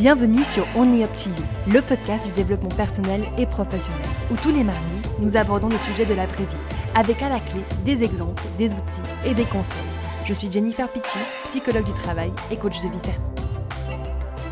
Bienvenue sur Only Up to You, le podcast du développement personnel et professionnel, où tous les mardis, nous abordons des sujets de la vraie vie, avec à la clé des exemples, des outils et des conseils. Je suis Jennifer Picci, psychologue du travail et coach de vie certifiée.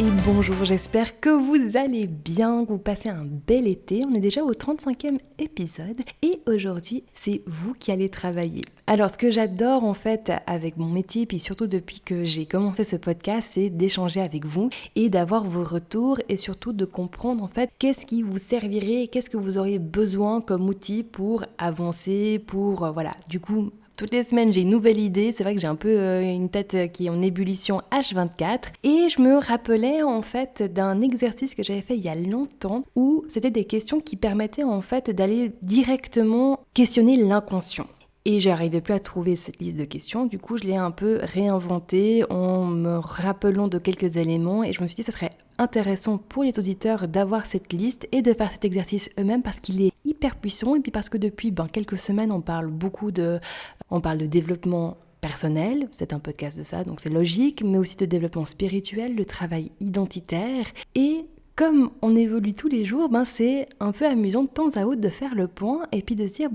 Et bonjour, j'espère que vous allez bien, que vous passez un bel été. On est déjà au 35e épisode et aujourd'hui, c'est vous qui allez travailler. Alors, ce que j'adore en fait avec mon métier, puis surtout depuis que j'ai commencé ce podcast, c'est d'échanger avec vous et d'avoir vos retours et surtout de comprendre en fait qu'est-ce qui vous servirait, qu'est-ce que vous auriez besoin comme outil pour avancer, pour du coup... Toutes les semaines, j'ai une nouvelle idée. C'est vrai que j'ai un peu une tête qui est en ébullition H24. Et je me rappelais en fait d'un exercice que j'avais fait il y a longtemps où c'était des questions qui permettaient en fait d'aller directement questionner l'inconscient. Et j'arrivais plus à trouver cette liste de questions, du coup je l'ai un peu réinventée en me rappelant de quelques éléments et je me suis dit que ça serait intéressant pour les auditeurs d'avoir cette liste et de faire cet exercice eux-mêmes parce qu'il est hyper puissant et puis parce que depuis quelques semaines on parle de développement personnel, c'est un podcast de ça donc c'est logique, mais aussi de développement spirituel, de travail identitaire et comme on évolue tous les jours, c'est un peu amusant de temps à autre de faire le point et puis de se dire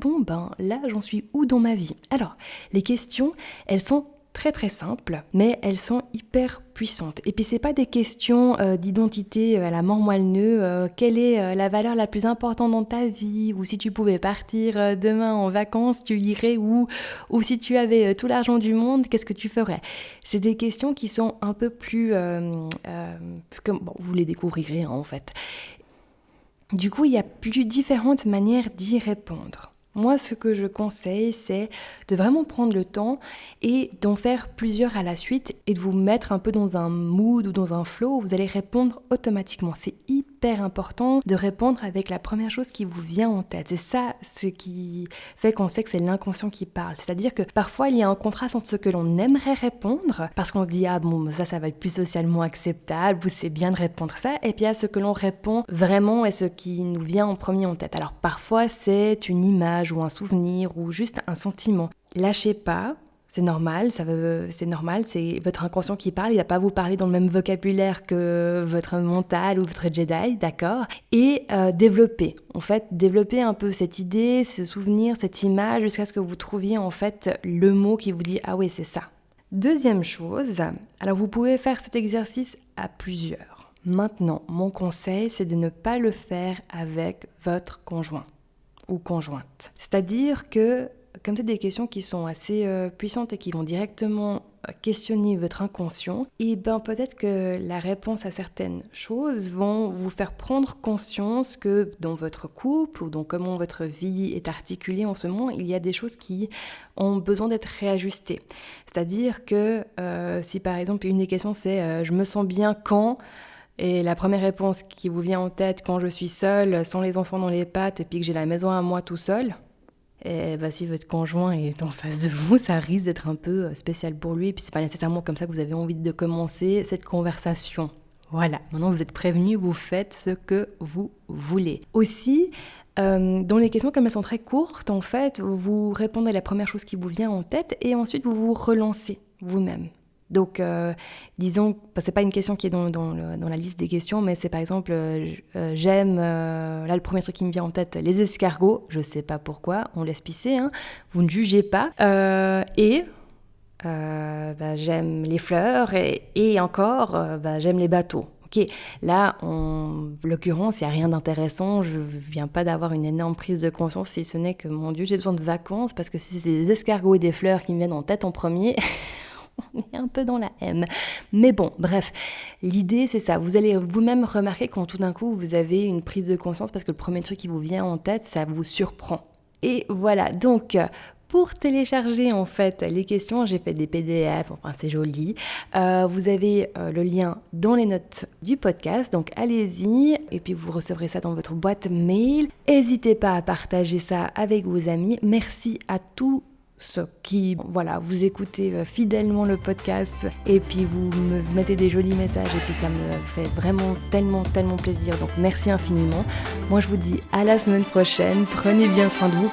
là j'en suis où dans ma vie. Alors les questions, elles sont très très simples, mais elles sont hyper puissantes. Et puis c'est pas des questions d'identité à la mort moelle-neu, quelle est la valeur la plus importante dans ta vie, ou si tu pouvais partir demain en vacances, tu irais où, ou si tu avais tout l'argent du monde, qu'est-ce que tu ferais? C'est des questions qui sont un peu plus vous les découvrirez en fait. Du coup, il y a plus différentes manières d'y répondre. Moi, ce que je conseille, c'est de vraiment prendre le temps et d'en faire plusieurs à la suite et de vous mettre un peu dans un mood ou dans un flow où vous allez répondre automatiquement. C'est hyper important de répondre avec la première chose qui vous vient en tête. C'est ça ce qui fait qu'on sait que c'est l'inconscient qui parle. C'est-à-dire que parfois, il y a un contraste entre ce que l'on aimerait répondre parce qu'on se dit ça va être plus socialement acceptable ou c'est bien de répondre ça. Et puis il y a ce que l'on répond vraiment et ce qui nous vient en premier en tête. Alors parfois, c'est une image ou un souvenir ou juste un sentiment. Lâchez pas, c'est normal, c'est votre inconscient qui parle, il va pas vous parler dans le même vocabulaire que votre mental ou votre Jedi, d'accord? Et développez un peu cette idée, ce souvenir, cette image jusqu'à ce que vous trouviez en fait le mot qui vous dit « Ah oui, c'est ça ». Deuxième chose, alors vous pouvez faire cet exercice à plusieurs. Maintenant, mon conseil, c'est de ne pas le faire avec votre conjoint ou conjointe. C'est-à-dire que, comme c'est des questions qui sont assez puissantes et qui vont directement questionner votre inconscient, et peut-être que la réponse à certaines choses vont vous faire prendre conscience que dans votre couple ou dans comment votre vie est articulée en ce moment, il y a des choses qui ont besoin d'être réajustées. C'est-à-dire que si par exemple une des questions c'est « je me sens bien quand ?» Et la première réponse qui vous vient en tête quand je suis seule, sans les enfants dans les pattes et puis que j'ai la maison à moi tout seul, et si votre conjoint est en face de vous, ça risque d'être un peu spécial pour lui. Et puis c'est pas nécessairement comme ça que vous avez envie de commencer cette conversation. Voilà, maintenant vous êtes prévenus, vous faites ce que vous voulez. Aussi, dans les questions comme elles sont très courtes, en fait, vous répondez à la première chose qui vous vient en tête et ensuite vous vous relancez vous-même. Donc, disons, c'est pas une question qui est dans la liste des questions, mais c'est par exemple, j'aime, là le premier truc qui me vient en tête, les escargots, je sais pas pourquoi, on laisse pisser, vous ne jugez pas, j'aime les fleurs et encore, j'aime les bateaux. Ok, là, en l'occurrence, il n'y a rien d'intéressant, je ne viens pas d'avoir une énorme prise de conscience, si ce n'est que, mon Dieu, j'ai besoin de vacances, parce que si c'est des escargots et des fleurs qui me viennent en tête en premier... On est un peu dans la M. Mais bon, bref, l'idée c'est ça. Vous allez vous-même remarquer quand tout d'un coup vous avez une prise de conscience parce que le premier truc qui vous vient en tête, ça vous surprend. Et voilà, donc pour télécharger en fait les questions, j'ai fait des PDF, c'est joli. Vous avez le lien dans les notes du podcast, donc allez-y et puis vous recevrez ça dans votre boîte mail. N'hésitez pas à partager ça avec vos amis. Merci à tous ceux qui, vous écoutez fidèlement le podcast et puis vous me mettez des jolis messages et puis ça me fait vraiment tellement plaisir. Donc merci infiniment. Moi je vous dis à la semaine prochaine. Prenez bien soin de vous.